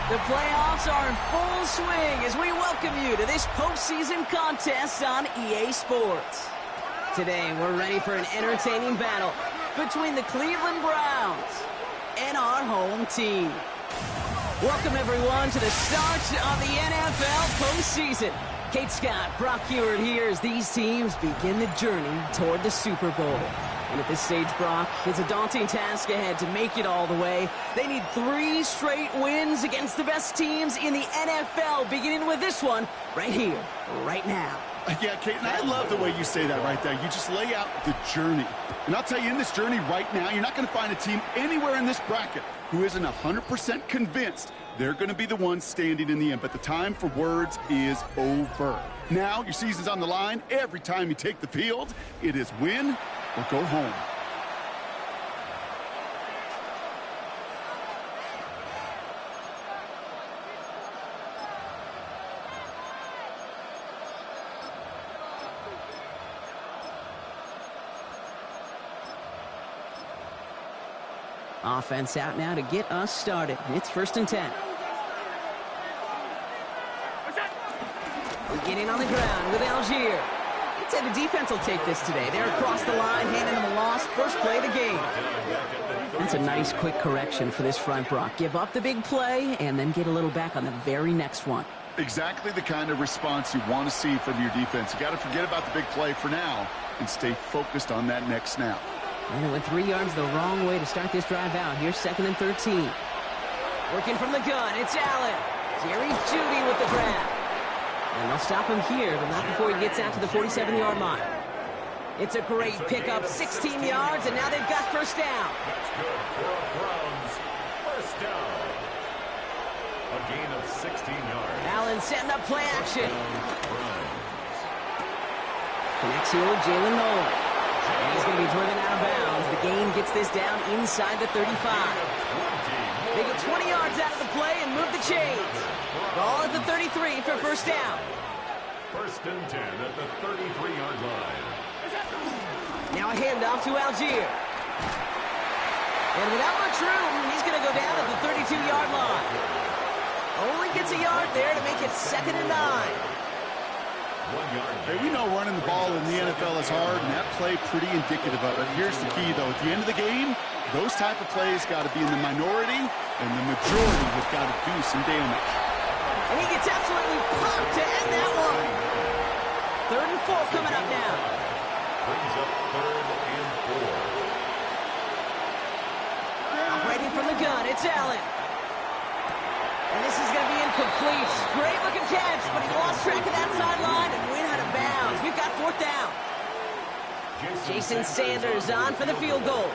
The playoffs are in full swing as we welcome you to this postseason contest on EA Sports. Today, we're ready for an entertaining battle between the Cleveland Browns and our home team. Welcome, everyone, to the start of the NFL postseason. Kate Scott, Brock Heward here as these teams begin the journey toward the Super Bowl. And at this stage, Brock, it's a daunting task ahead to make it all the way. They need 3 straight wins against the best teams in the NFL, beginning with this one right here, right now. Yeah, Kate, and I love the way you say that right there. You just lay out the journey. And I'll tell you, in this journey right now, you're not going to find a team anywhere in this bracket who isn't 100% convinced they're going to be the ones standing in the end. But the time for words is over. Now, your season's on the line. Every time you take the field, it is win or go home. Offense out now to get us started. It's 1st and 10. Beginning on the ground with Algier. I'd say the defense will take this today. They're across the line, handing them a loss. First play of the game. That's a nice quick correction for this front, Brock. Give up the big play and then get a little back on the very next one. Exactly the kind of response you want to see from your defense. You got to forget about the big play for now and stay focused on that next snap. And it went 3 yards the wrong way to start this drive out. Here's 2nd and 13. Working from the gun, it's Allen. Jerry Jeudy with the grab. And they'll stop him here, but not before he gets out to the 47-yard line. It's a great pickup, 16 yards, and now they've got first down. That's good for a Browns first down. A gain of 16 yards. Allen setting up play action. Connects here with Jalen Nolan. And he's going to be driven out of bounds. The gain gets this down inside the 35. They get 20 yards out of the play and move the chains. Ball at the 33 for first down. 1st and 10 at the 33-yard line. Now a handoff to Algier. And without much room, he's going to go down at the 32-yard line. Only gets a yard there to make it 2nd and 9. Hey, we know running the ball in the NFL is hard, and that play pretty indicative of it. Here's the key, though. At the end of the game, those type of plays got to be in the minority, and the majority has got to do some damage. And he gets absolutely pumped to end that one. 3rd and 4 coming up now. Brings up 3rd and 4. Operating from the gun, it's Allen. And this is going to be incomplete. Great looking catch, but he lost track of that sideline and went out of bounds. We've got 4th down. Jason Sanders on for the field goal.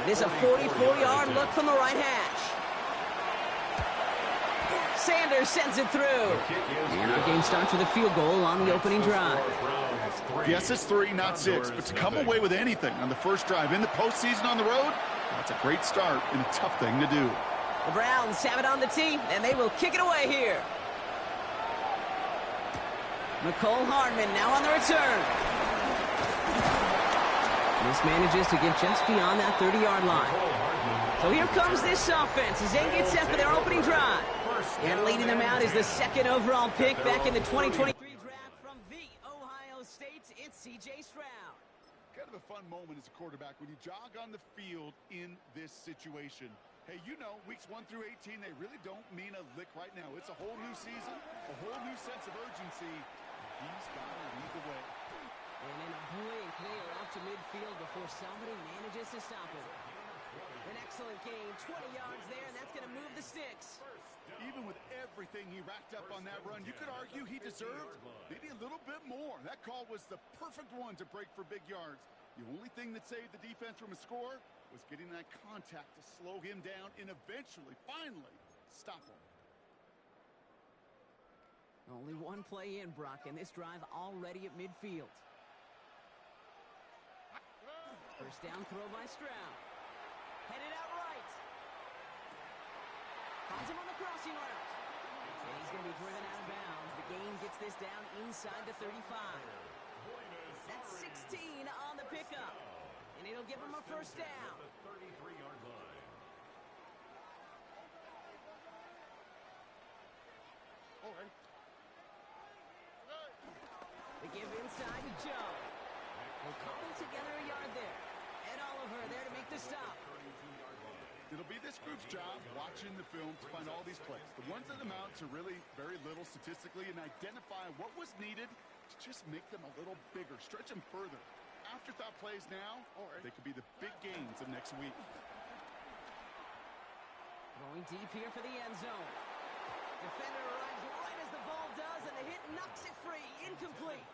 It is a 44-yard look from the right hash. Sanders sends it through. And our game starts with a field goal on the opening drive. Yes, it's 3, not 6, but to come away with anything on the first drive in the postseason on the road, that's a great start and a tough thing to do. The Browns have it on the tee, and they will kick it away here. Nicole Hardman now on the return. This manages to get just beyond that 30-yard line. So here comes this offense as they get set for their opening drive. And leading them out is the 2nd overall pick back in the 2023 draft from the Ohio State. It's C.J. Stroud. Kind of a fun moment as a quarterback when you jog on the field in this situation. Hey, you know, weeks 1 through 18, they really don't mean a lick right now. It's a whole new season, a whole new sense of urgency. He's got to lead the way. And in a blink, they are out to midfield before somebody manages to stop him. An excellent gain, 20 yards there, and that's going to move the sticks. Even with everything he racked up on that run, you could argue he deserved maybe a little bit more. That call was the perfect one to break for big yards. The only thing that saved the defense from a score was getting that contact to slow him down and eventually, finally, stop him. Only one play in, Brock, and this drive already at midfield. First down throw by Stroud. Headed out right. Finds him on the crossing route. And he's going to be driven out of bounds. The gain gets this down inside the 35. That's 16 on the pickup. And it'll give him a first down. They give inside to Joe. We'll cobble together a yard there. And Oliver there to make the stop. It'll be this group's job watching the film to find all these plays. The ones that amount to really very little statistically and identify what was needed to just make them a little bigger, stretch them further. Afterthought plays now, they could be the big gains of next week. Going deep here for the end zone. Defender arrives right as the ball does, and the hit knocks it free. Incomplete.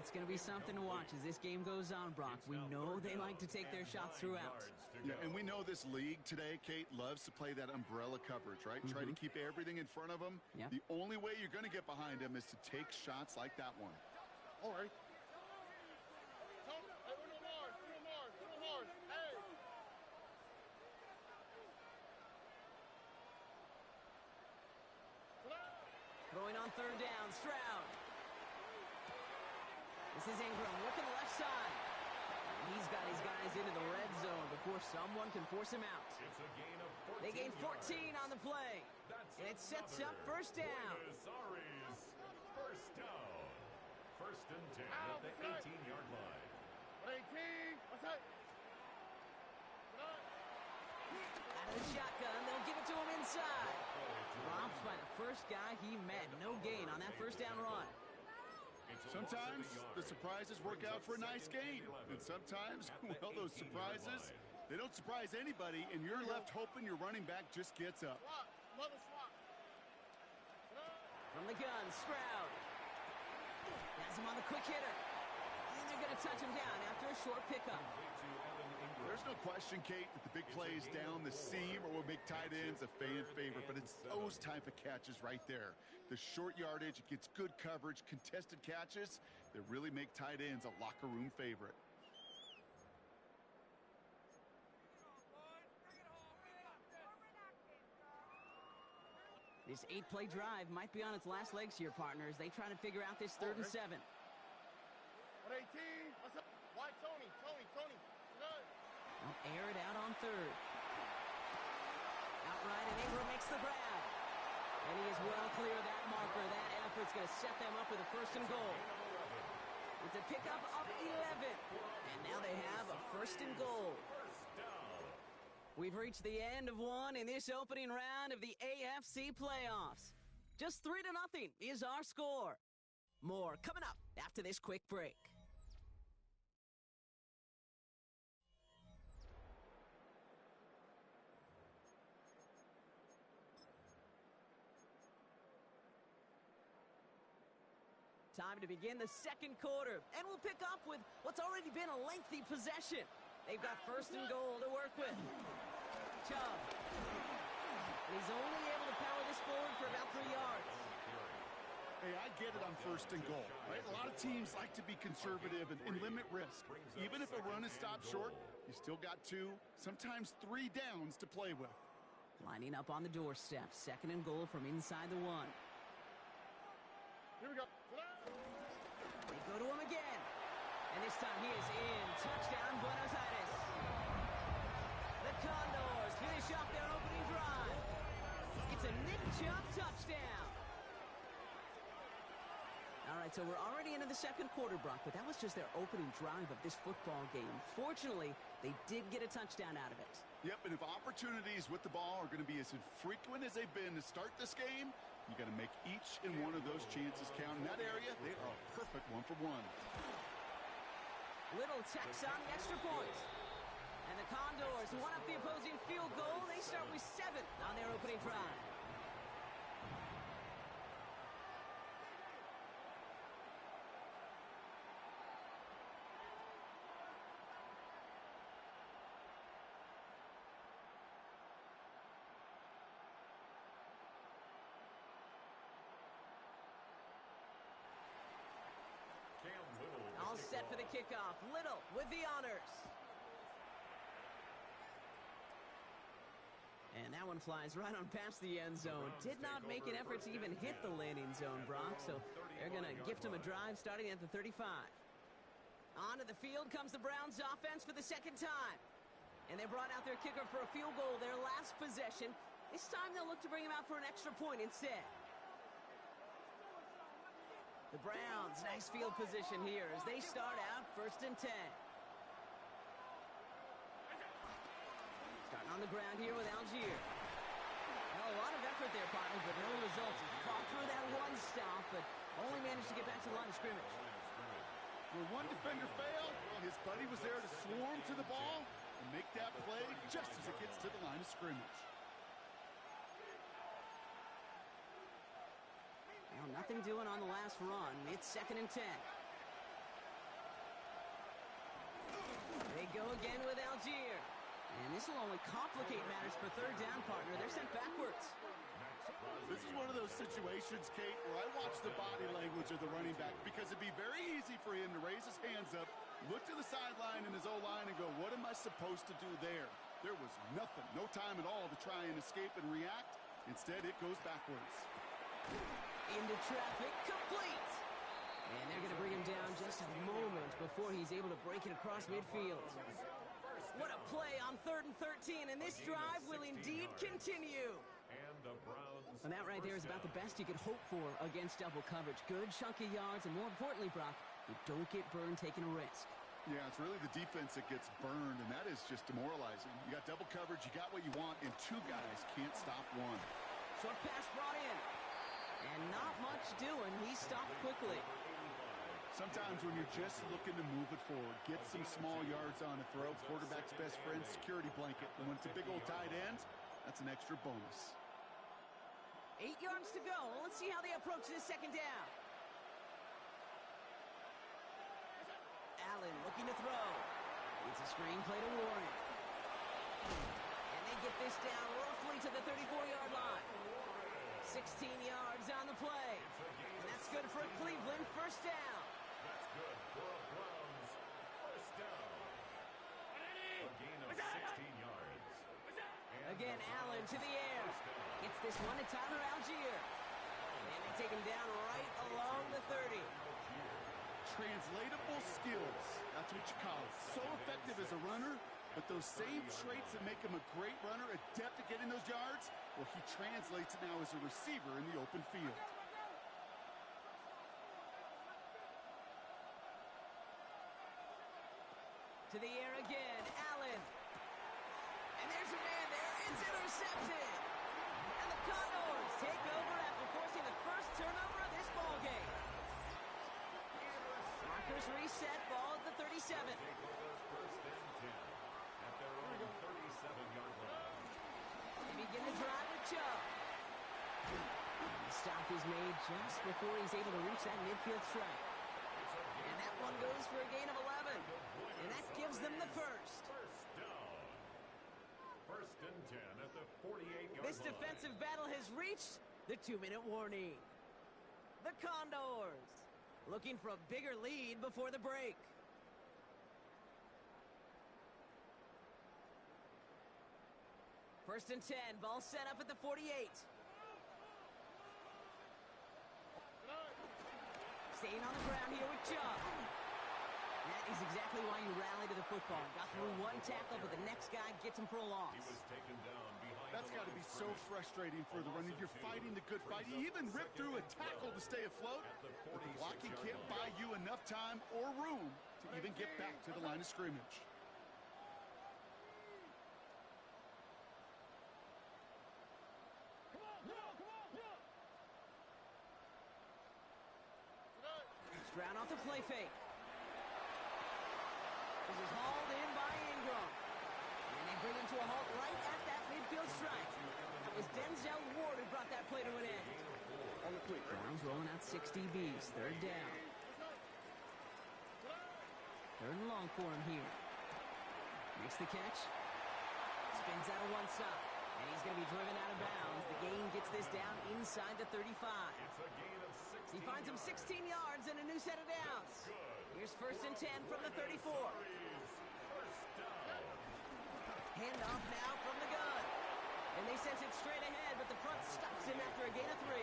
That's going to be something to watch as this game goes on, Brock. We know they like to take their shots throughout. Yeah, and we know this league today, Kate, loves to play that umbrella coverage, right? Try to keep everything in front of them. Yep. The only way you're going to get behind them is to take shots like that one. All right. Throwing on third down, Stroud. This is Ingram working the left side. And he's got his guys into the red zone before someone can force him out. It's a gain of 14 They gain 14 yards. on the play. And it sets up first down. First down. First and 10 at the 18-yard line. 18. What's that? Out of the shotgun, they'll give it to him inside. Drops by the first guy he met. No gain on that first down run. Sometimes the surprises work out for a nice game. And sometimes, well, those surprises, they don't surprise anybody, and you're left hoping your running back just gets up. From the gun, Stroud. Has him on the quick hitter. And they're going to touch him down after a short pickup. There's no question, Kate, that the big plays down the seam or will make tight ends a fan favorite, but it's those type of catches right there. The short yardage, it gets good coverage, contested catches that really make tight ends a locker room favorite. This 8-play drive might be on its last legs here, partners. They try to figure out this 3rd and 7. 118. What's up? Why, Tony? Good. They'll air it out on 3rd. Outright, and Ingram makes the grab. And he is well clear of that marker. That effort's going to set them up with a 1st and goal. It's a pickup of 11. And now they have a 1st and goal. We've reached the end of one in this opening round of the AFC playoffs. Just 3-0 is our score. More coming up after this quick break. Time to begin the 2nd quarter, and we'll pick up with what's already been a lengthy possession. They've got 1st and goal to work with. Chubb. And he's only able to power this forward for about 3 yards. Hey, I get it on 1st and goal, right? A lot of teams like to be conservative and limit risk. Even if a run is stopped short, you still got 2, sometimes 3 downs to play with. Lining up on the doorstep, 2nd and goal from inside the 1. Here we go. They go to him again. And this time he is in. Touchdown, Buenos Aires. The Condors finish off their opening drive. It's a Nick Chubb touchdown. All right, so we're already into the 2nd quarter, Brock, but that was just their opening drive of this football game. Fortunately, they did get a touchdown out of it. Yep, and if opportunities with the ball are going to be as infrequent as they've been to start this game, you got to make each and one of those chances count. In that area, they are a perfect 1-for-1. Little checks on the extra point. And the Condors one up the opposing field goal. They start with 7 on their opening drive. All set for the kickoff. Little with the honors. And that one flies right on past the end zone. Did not make an effort to even hit the landing zone, Brock. So they're going to gift him a drive starting at the 35. Onto the field comes the Browns offense for the 2nd time. And they brought out their kicker for a field goal their last possession. This time they'll look to bring him out for an extra point instead. The Browns, nice field position here as they start out 1st and 10. Starting on the ground here with Algier. Well, a lot of effort there, partner, but no results. He fought through that one stop, but only managed to get back to the line of scrimmage. Where one defender failed, well, his buddy was there to swarm to the ball and make that play just as it gets to the line of scrimmage. Well, nothing doing on the last run. It's 2nd and 10. They go again with Algier. And this will only complicate matters for 3rd down, partner. They're sent backwards. This is one of those situations, Kate, where I watch the body language of the running back because it'd be very easy for him to raise his hands up, look to the sideline in his O-line and go, what am I supposed to do there? There was nothing, no time at all to try and escape and react. Instead, it goes backwards. Into traffic, complete. And they're going to bring him down just a moment before he's able to break it across midfield. What a play on 3rd and 13, and this drive will indeed continue. And that right there is about the best you could hope for against double coverage. Good chunky yards, and more importantly, Brock, you don't get burned taking a risk. Yeah, it's really the defense that gets burned, and that is just demoralizing. You got double coverage, you got what you want, and 2 guys can't stop one. Short pass brought in. And not much doing. He stopped quickly. Sometimes when you're just looking to move it forward, get some small yards on a throw, quarterback's best friend, security blanket. And when it's a big old tight end, that's an extra bonus. 8 yards to go. Let's see how they approach this 2nd down. Allen looking to throw. It's a screen play to Warren. And they get this down roughly to the 34-yard line. 16 yards on the play. And that's good for Cleveland. First down. That's good for a Browns first down. A gain of 16 yards. And Again, Allen to the air. Gets this one to Tyler Algier. And they take him down right along the 30. Translatable skills. That's what you call it. So effective as a runner, but those same traits that make him a great runner, adept at getting those yards, well, he translates it now as a receiver in the open field. To the air again, Allen. And there's a man there. It's intercepted. And the Condors take over after forcing the first turnover of this ballgame. Markers reset, ball at the 37. Take over first and 10 at their own 37-yard line. They begin to drive with Chubb. And the stop is made just before he's able to reach that midfield strike. And that one goes for a gain of 11. And that gives them the first. First down. First and 10 at the 48-yard line. This defensive battle has reached the 2-minute warning. The Condors looking for a bigger lead before the break. First and 10, ball set up at the 48. Staying on the ground here with Chubb. That is exactly why you rally to the football. Got through one tackle, but the next guy gets him for a He loss. was taken down behind. That's got to be so frustrating for the runner. You're fighting the good fight. You even rip through a tackle to stay afloat, but the blocking can't buy you enough time or room to even get back to the line of scrimmage. Stroud off the play fake. This is hauled in by Ingram. And they bring him to a halt right at that midfield strike. It was Denzel Ward who brought that play to an end. Browns rolling out 6 DBs. Third down. Third and long for him here. Makes the catch. Spins out of one side. And he's going to be driven out of bounds. The gain gets this down inside the 35. It's a gain of 16 He finds him 16 yards and a new set of downs. Here's first and 10 from the 34. First down. Handoff now from the gun. And they sent it straight ahead, but the front stops him after a gain of 3.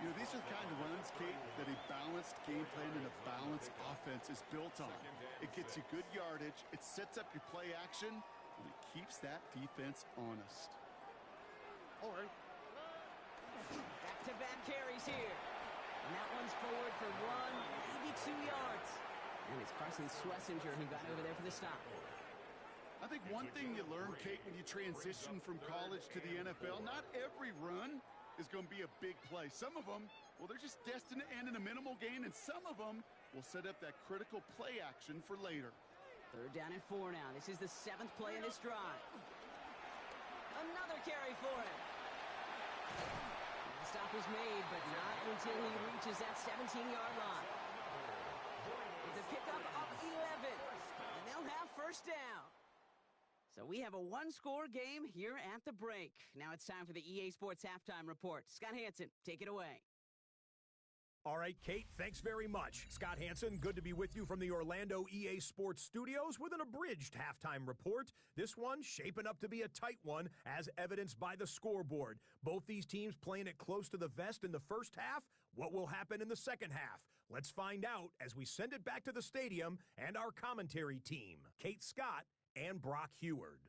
You know, these are the kind of runs, Kate, that a balanced game plan and a balanced offense is built on. It gets you good yardage, it sets up your play action, and it keeps that defense honest. All right. Back-to-back carries here. And that one's forward for 1, maybe 2 yards. And it's Carson Swessinger who got over there for the stop. I think one thing you learn, Kate, when you transition from college to the NFL, not every run is going to be a big play. Some of them, well, they're just destined to end in a minimal gain, and some of them will set up that critical play action for later. Third down and 4 now. This is the 7th play in this drive. Another carry for him. And the stop is made, but not until he reaches that 17-yard line. It's a pickup of 11, and they'll have first down. So we have a one-score game here at the break. Now it's time for the EA Sports Halftime Report. Scott Hansen, take it away. All right, Kate, thanks very much. Scott Hansen, good to be with you from the Orlando EA Sports Studios with an abridged halftime report. This one shaping up to be a tight one, as evidenced by the scoreboard. Both these teams playing it close to the vest in the first half. What will happen in the second half? Let's find out as we send it back to the stadium and our commentary team, Kate Scott and Brock Heward.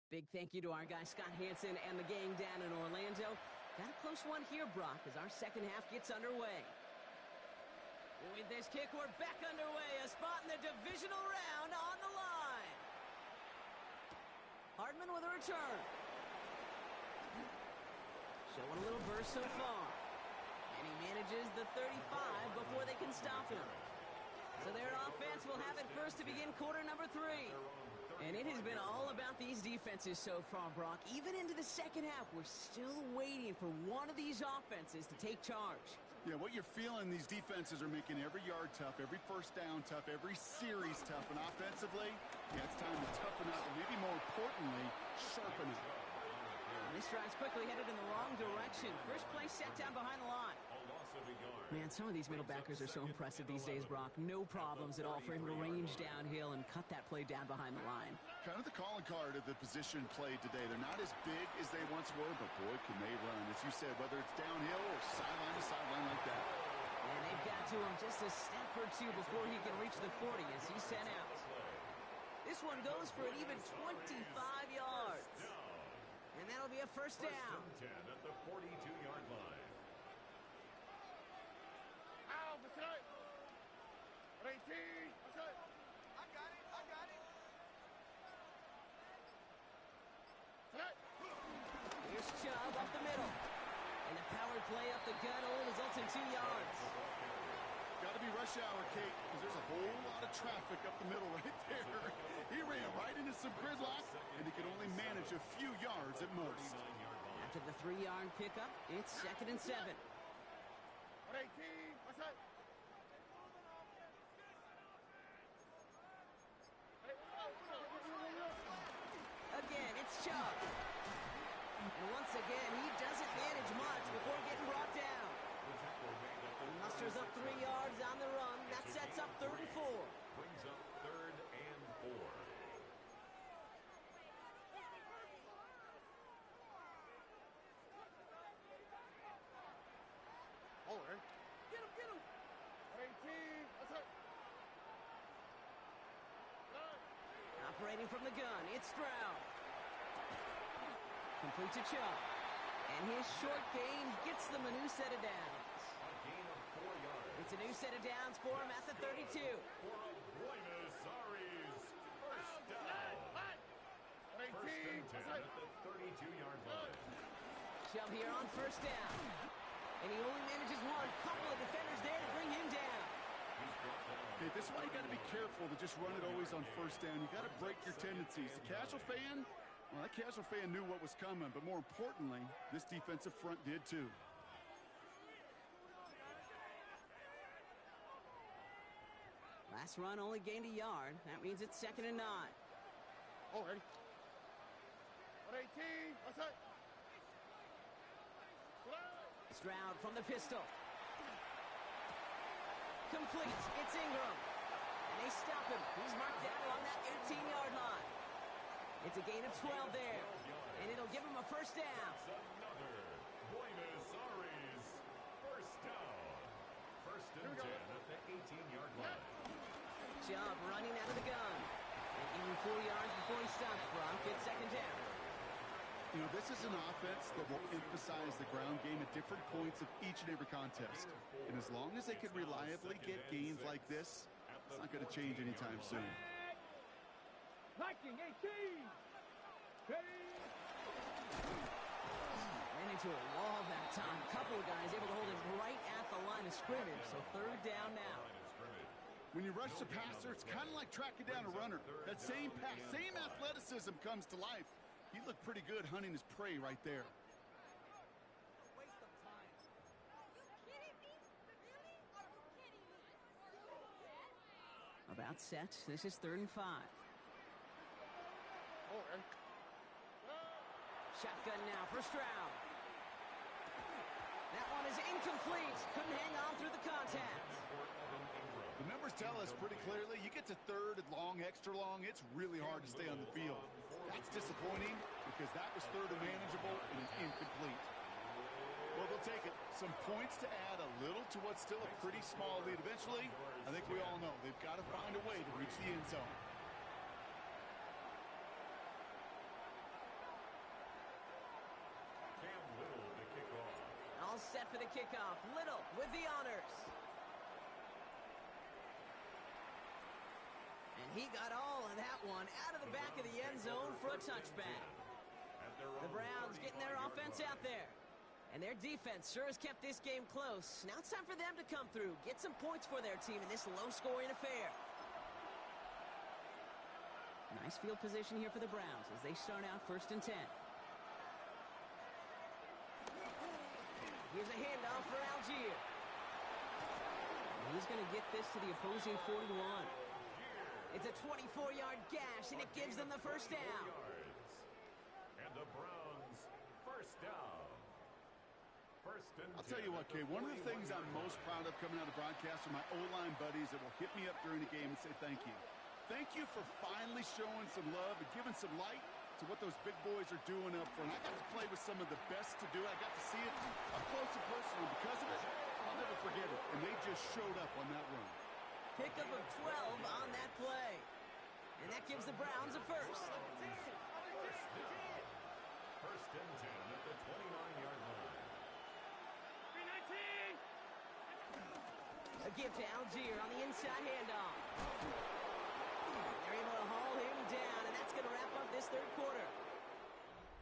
Big thank you to our guy Scott Hansen and the gang down in Orlando. Got a close one here, Brock, as our second half gets underway. With this kick, we're back underway. A spot in the divisional round on the line. Hardman with a return. Showing a little burst so far. And he manages the 35 before they can stop him. So their offense will have it first to begin quarter number 3. And it has been all about these defenses so far, Brock. Even into the second half, we're still waiting for one of these offenses to take charge. Yeah, what you're feeling, these defenses are making every yard tough, every first down tough, every series tough. And offensively, yeah, it's time to toughen up, and maybe more importantly, sharpen up. This drive's quickly headed in the wrong direction. First play set down behind the line. Man, some of these middle backers are so impressive these days, Brock. No problems at all for him to range downhill and cut that play down behind the line. Kind of the calling card of the position played today. They're not as big as they once were, but boy, can they run. As you said, whether it's downhill or sideline to sideline like that. And they've got to him just a step or two before he can reach the 40 as he's sent out. This one goes for an even 25 yards. And that'll be a first down. 10 at the 42-yard line. Ow, that's right. 18. That's right. I got it. I got it. That's right. Here's Chubb up the middle. And the power play up the gut only results in 2 yards. Got to be rush hour, Kate, because there's a whole lot of traffic up the middle right there. He ran right into some gridlock, and he could only manage a few yards at most. After the 3-yard pickup, it's 2nd and 7. 18. That's right. Again, it's Chubb. And once again, he doesn't manage much before getting brought down. He musters up 3 yards on the run. That sets up 3rd and 4. Brings up 3rd and 4. All right. Get him, get him. 18. That's right. Operating from the gun, it's Stroud. Complete to Chubb. And his short gain gets them a new set of downs. A gain of 4 yards. It's a new set of downs for him at the 32. For a Buenos first down. 1st and 10 at the 32-yard line. Chubb here on first down. And he only manages one. Couple of defenders there to bring him down. Okay, this is why you got to be careful to just run it always on first down. You got to break your tendencies. The casual fan, well, that casual fan knew what was coming, but more importantly, this defensive front did too. Last run only gained a yard. That means it's 2nd and 9. All right. 18. That's right. Stroud from the pistol. Complete. It's Ingram. And they stop him. He's marked down along that 18-yard line. It's a gain of 12 there. And it'll give him a first down. Another Buenos Aires first down. 1st and 10 at the 18-yard line. Chubb running out of the gun. And even 4 yards before he stops. Brock gets 2nd down. You know, this is an offense that will emphasize the ground game at different points of each and every contest. And as long as they can reliably get gains like this, it's not going to change anytime soon. Liking 18. Ran into a wall that time. A couple of guys able to hold him right at the line of scrimmage. So 3rd down now. When you rush the passer, it's kind of like tracking down a runner. That same pass, same athleticism comes to life. He looked pretty good hunting his prey right there. About set. This is 3rd and 5. All right. Shotgun now for Stroud. That one is incomplete. Couldn't hang on through the contact. The numbers tell us pretty clearly, you get to 3rd and long, extra long, it's really hard to stay on the field. That's disappointing because that was 3rd and manageable and incomplete. Well, they'll take it. Some points to add a little to what's still a pretty small lead. Eventually, I think we all know they've got to find a way to reach the end zone. Cam Little to kick off. All set for the kickoff. Little with the honors. And he got all of that one out of the back of the end zone for a touchback. The Browns getting their offense out there. And their defense sure has kept this game close. Now it's time for them to come through, get some points for their team in this low-scoring affair. Nice field position here for the Browns as they start out 1st and 10. Here's a handoff for Algier. He's going to get this to the opposing 41. It's a 24-yard gash, and it gives them the first down. And the Browns, first down. I'll tell you what, Kay, one of the things I'm most proud of coming out of the broadcast are my O-line buddies that will hit me up during the game and say thank you. Thank you for finally showing some love and giving some light to what those big boys are doing up front. I got to play with some of the best to do it. I got to see it up close and personal. Because of it, I'll never forget it. And they just showed up on that run. Pickup of 12 on that play. And that gives the Browns a first. First and 10 at the 29-yard line. A give to Algier on the inside handoff. They're able to haul him down, and that's going to wrap up this third quarter.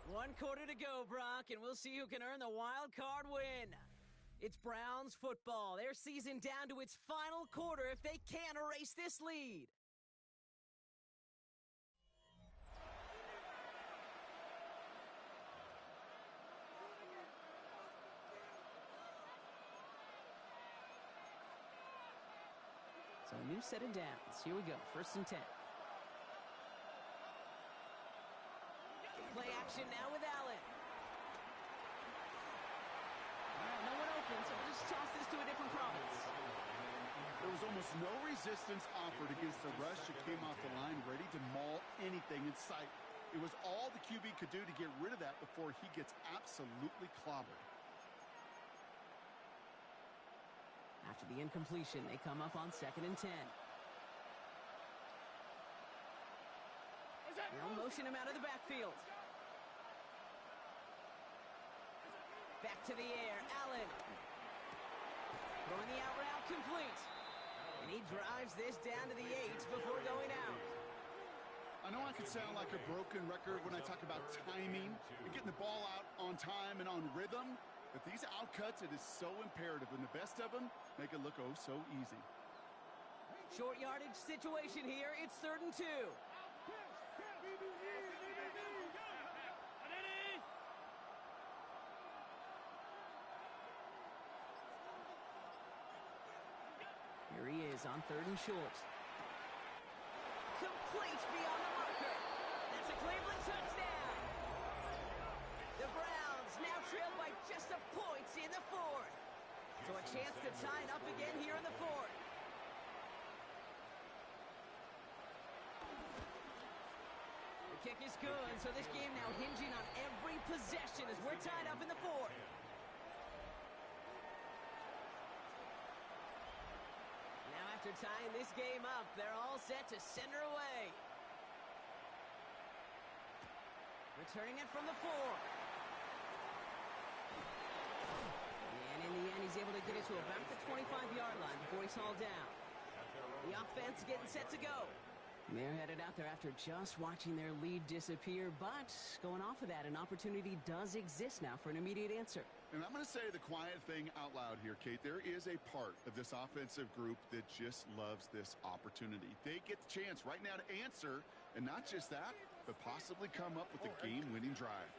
1 quarter to go, Brock, and we'll see who can earn the wild card win. It's Browns football. Their season down to its final quarter if they can erase this lead. So a new set of downs. Here we go. 1st and 10. Play action now with Allen. All right, no one open, so we'll just toss this to a different province. There was almost no resistance offered against the rush that came off the line, ready to maul anything in sight. It was all the QB could do to get rid of that before he gets absolutely clobbered. After the incompletion, they come up on 2nd and 10. They'll motion him out of the backfield. Back to the air, Allen. Throwing the out route complete. And he drives this down to the 8 before going out. I know I could sound like a broken record when I talk about timing and getting the ball out on time and on rhythm, but these outcuts, it is so imperative, and the best of them make it look oh so easy. Short yardage situation here. It's 3rd and 2. Here he is on 3rd and short. Complete beyond the marker. That's a Cleveland touchdown. The Browns now trailed by just a point in the 4th. So a chance to tie it up again here in the 4th. The kick is good, so this game now hinging on every possession as we're tied up in the 4th. Now after tying this game up, they're all set to send her away. Returning it from the 4. And in the end, he's able to get it to about the 25-yard line before he's hauled down. The offense getting set to go. They're headed out there after just watching their lead disappear, but going off of that, an opportunity does exist now for an immediate answer. And I'm going to say the quiet thing out loud here, Kate. There is a part of this offensive group that just loves this opportunity. They get the chance right now to answer, and not just that, but possibly come up with a game-winning drive.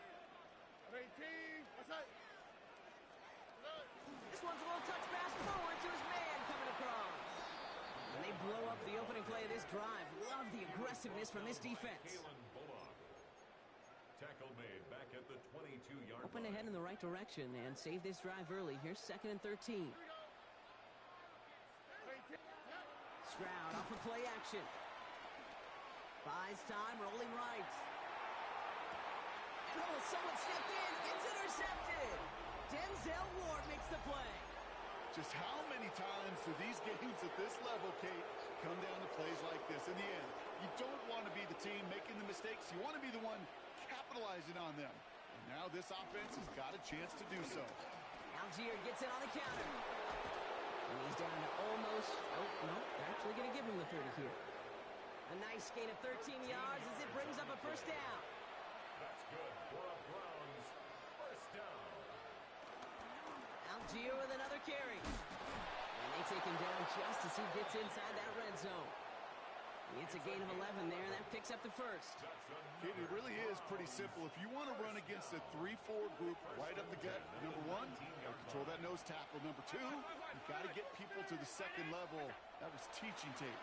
This one's a little touch pass forward to his man coming across. And they blow up the opening play of this drive. Love the aggressiveness from this defense. Tackle made back at the 22-yard line. Open ahead in the right direction and save this drive early. Here's 2nd and 13. Stroud off of play action. Buys time, rolling right. And oh, someone stepped in. It's intercepted. Denzel Ward makes the play. Just how many times do these games at this level, Kate, come down to plays like this? In the end, you don't want to be the team making the mistakes. You want to be the one capitalizing on them. And now this offense has got a chance to do so. Algier gets it on the counter. And he's down to almost, oh, no, they're actually going to give him the 30 here. A nice gain of 13 yards as it brings up a first down. That's good for a Browns first down. Algier with another carry. And they take him down just as he gets inside that red zone. It's a gain of 11 there, and that picks up the first. Kid, it really is pretty simple. If you want to run against a 3-4 group right up the gut, number one, you gotta control that nose tackle. Number two, you got to get people to the second level. That was teaching tape.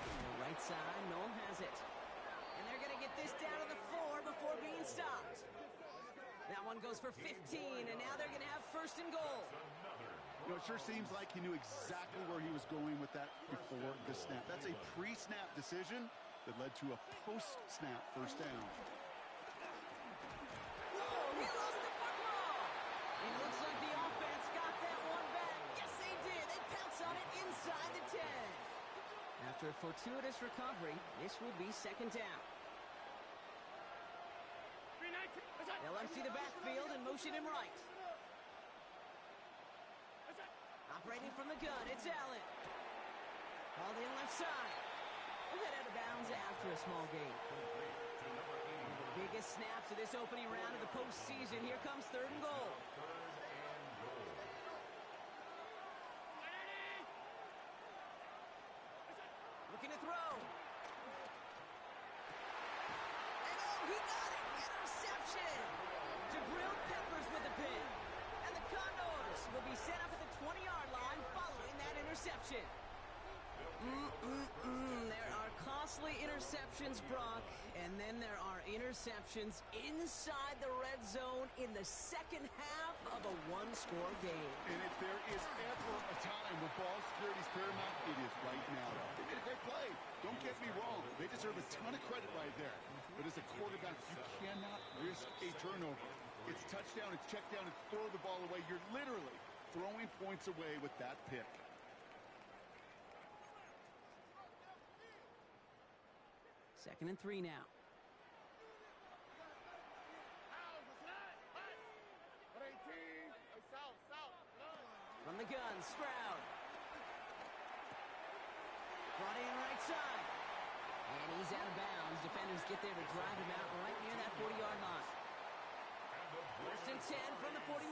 The right side, Noel has it. And they're going to get this down to the 4 before being stopped. That one goes for 15, and now they're going to have first and goal. You know, it sure seems like he knew exactly where he was going with that before the snap. That's a pre-snap decision that led to a post-snap first down. Whoa, he lost the football! And it looks like the offense got that one back. Yes, they did. They pounce on it inside the 10. After a fortuitous recovery, this will be second down. They'll empty the backfield and motion him right. Operating from the gun, it's Allen. Called in left side. We'll head out of bounds after a small gain. One of the biggest snaps of this opening round of the postseason. Here comes third and goal. Looking to throw. And oh, he got it! Interception! Jabril Peppers with the pin. And the Condors will be set up at the 20-yard line following that interception. There are costly interceptions, Brock, and then there are interceptions inside the red zone in the second half of a one-score game. And if there is ever a time when ball security is paramount, it is right now. They made a great play. Don't get me wrong. They deserve a ton of credit right there. But as a quarterback, you cannot risk a turnover. It's touchdown, it's check down, it's throw the ball away. You're literally throwing points away with that pick. Second and 3 now. From the gun, Stroud. Brought in right side. And he's out of bounds. Defenders get there to drive him out right near that 40-yard line. First and 10 from the 41.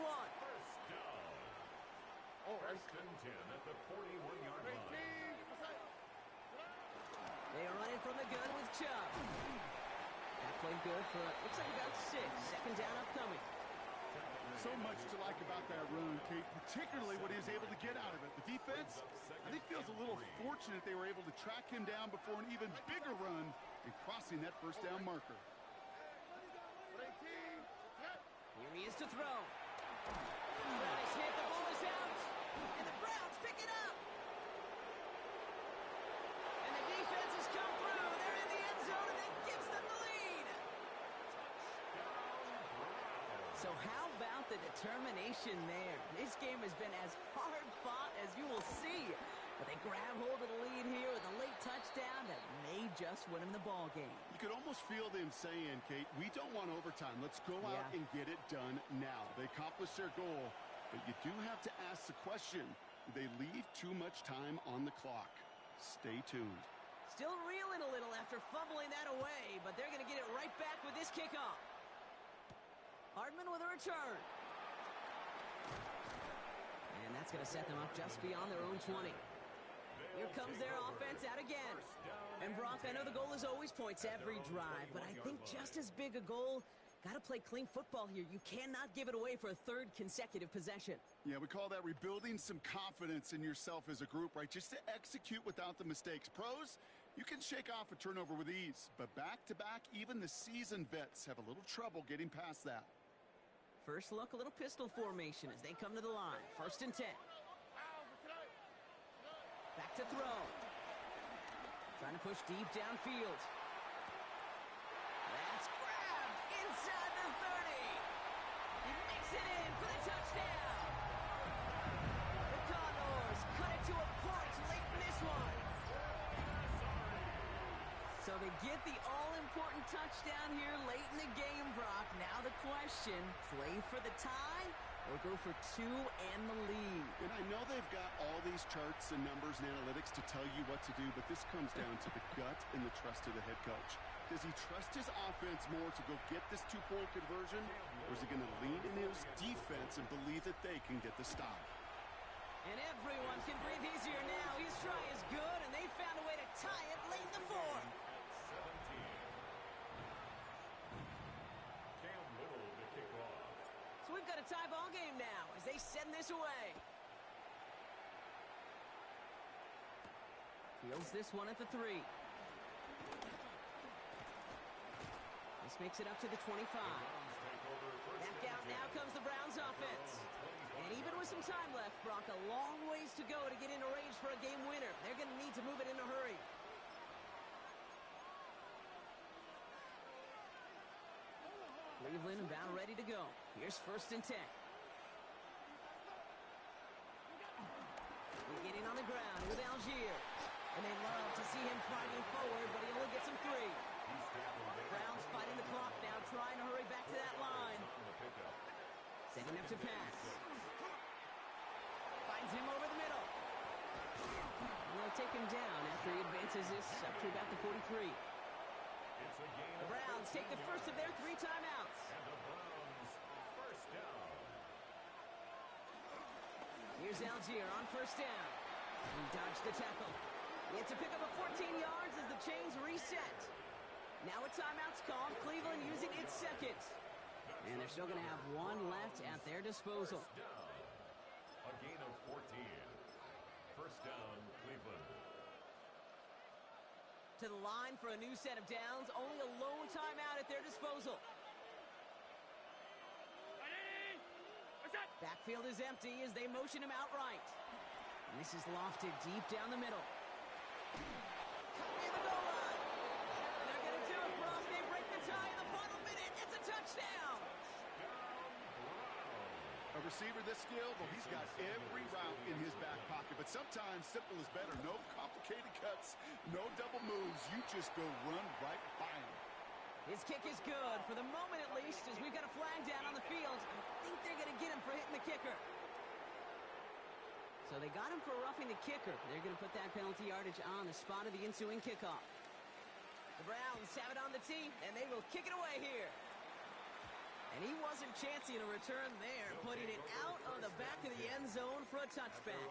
First and 10 at the 41-yard line. They are running from the gun with Chubb. That played good for, looks like about 6. Second down upcoming. So much to like about that run, Kate, particularly what he was able to get out of it. The defense, I think, feels a little fortunate they were able to track him down before an even bigger run and crossing that first down marker. Here he is to throw. Throw is hit, the ball is out, and the Browns pick it up. And the defense has come through. They're in the end zone, and that gives them the lead. So how about the determination there? This game has been as hard fought as you will see. But they grab hold of the lead here with a late touchdown that may just win them the ball game. You could almost feel them saying, Kate, we don't want overtime. Let's go out and get it done now. They accomplished their goal, but you do have to ask the question, do they leave too much time on the clock? Stay tuned. Still reeling a little after fumbling that away, but they're going to get it right back with this kickoff. Hardman with a return. And that's going to set them up just beyond their own 20. Here comes their offense out again. And Brock, I know the goal is always points every drive, but I think just as big a goal, got to play clean football here. You cannot give it away for a third consecutive possession. Yeah, we call that rebuilding some confidence in yourself as a group, right? Just to execute without the mistakes. Pros, you can shake off a turnover with ease, but back-to-back, even the seasoned vets have a little trouble getting past that. First look, a little pistol formation as they come to the line. First and 10. Back to throw. Trying to push deep downfield. That's grabbed inside the 30. He makes it in for the touchdown. The Condors cut it to a point late in this one. So they get the all-important touchdown here late in the game, Brock. Now the question, play for the tie or go for 2 and the lead? And I know they've got all these charts and numbers and analytics to tell you what to do, but this comes down to the gut and the trust of the head coach. Does he trust his offense more to go get this 2-point conversion, or is he going to lean into his defense and believe that they can get the stop? And everyone can breathe easier now. His try is good, and they found a way to tie it late in the fourth. At 17. Cam Little to kick off. So we've got a tie ball game now as they send this away. Fields this one at the 3. This makes it up to the 25. Back out now comes the Browns offense. And even with some time left, Brock, a long ways to go to get into range for a game winner. They're going to need to move it in a hurry. Cleveland about ready to go. Here's 1st and 10. We get in on the ground with Algier. And they love to see him fighting forward, but he only gets him 3. Browns fighting the clock now, trying to hurry back to that line. Setting up to pass. Finds him over the middle. And they'll take him down after he advances this up to about the 43. The Browns take the first of their 3 timeouts. And the Browns first down. Here's Algier on 1st down. He dodged the tackle. He had to pick up a 14 yards as the chains reset. Now a timeout's called. Cleveland using its 2nd. And they're still going to have 1 left at their disposal. First down. A gain of 14. First down, Cleveland. To the line for a new set of downs. Only a lone timeout at their disposal. Backfield is empty as they motion him outright. And this is lofted deep down the middle. Cut near the goal line. And they're going to do it, Brock. They break the tie in the final minute. It's a touchdown. A receiver this skilled, well, he's got every route in his back pocket. But sometimes simple is better. No complicated cuts, no double moves. You just go run right by him. His kick is good, for the moment at least, as we've got a flag down on the field. I think they're going to get him for hitting the kicker. So they got him for roughing the kicker. They're going to put that penalty yardage on the spot of the ensuing kickoff. The Browns have it on the tee, and they will kick it away here. And he wasn't chancing a return there, putting it out on the back of the end zone for a touchback.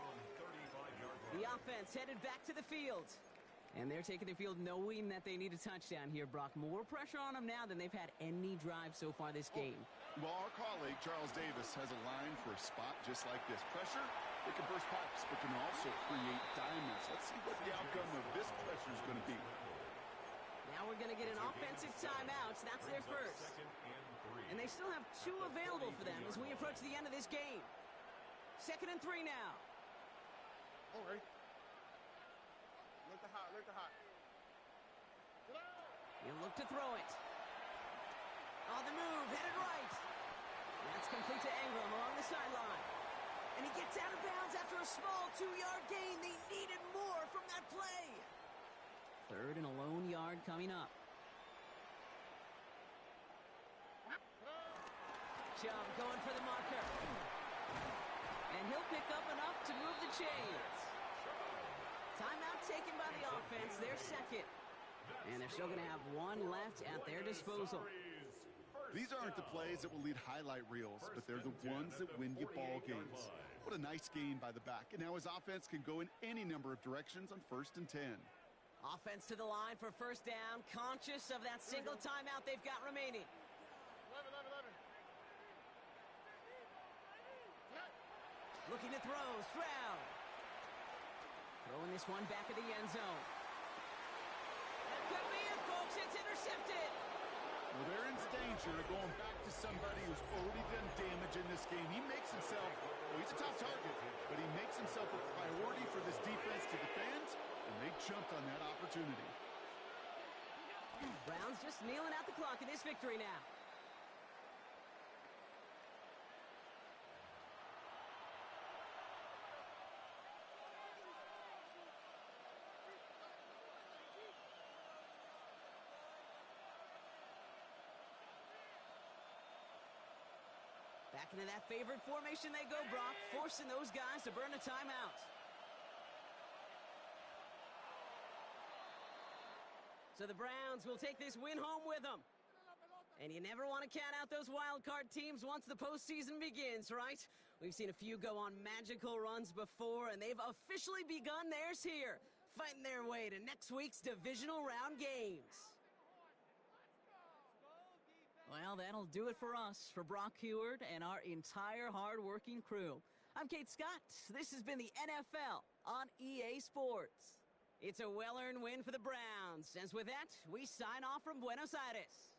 The offense headed back to the field. And they're taking the field knowing that they need a touchdown here, Brock. More pressure on them now than they've had any drive so far this game. Well, our colleague, Charles Davis, has a line for a spot just like this. Pressure, it can burst pipes, but can also create diamonds. Let's see what the outcome of this pressure is going to be. Now we're going to get an offensive timeout. So that's their first. And they still have 2 available for them as we approach the end of this game. 2nd and 3 now. All right. Look the hot, look the hot. He'll look to throw it. On the move, headed right. That's complete to Ingram along the sideline. And he gets out of bounds after a small 2-yard gain. They needed more from that play. 3rd and a lone yard coming up. Chubb going for the marker. And he'll pick up enough to move the chains. Timeout taken by the offense, their 2nd. And they're still going to have 1 left at their disposal. These aren't the plays that will lead highlight reels, but they're the ones that win you ball games. What a nice game by the back. And now his offense can go in any number of directions on 1st and 10. Offense to the line for 1st down, conscious of that single timeout they've got remaining. 11. Looking to throw, Stroud. Throwing this one back of the end zone. That could be it, folks. It's intercepted. Well, they're in danger of going back to somebody who's already done damage in this game. He makes himself, well, he's a top target, but he makes himself a priority for this defense to defend, and they jumped on that opportunity. Browns just kneeling out the clock in this victory now. Back into that favorite formation they go, Brock, forcing those guys to burn a timeout. So the Browns will take this win home with them. And you never want to count out those wild card teams once the postseason begins, right? We've seen a few go on magical runs before, and they've officially begun theirs here. fighting their way to next week's divisional round games. Well, that'll do it for us, for Brock Heward and our entire hard-working crew. I'm Kate Scott. This has been the NFL on EA Sports. It's a well-earned win for the Browns. As with that, we sign off from Buenos Aires.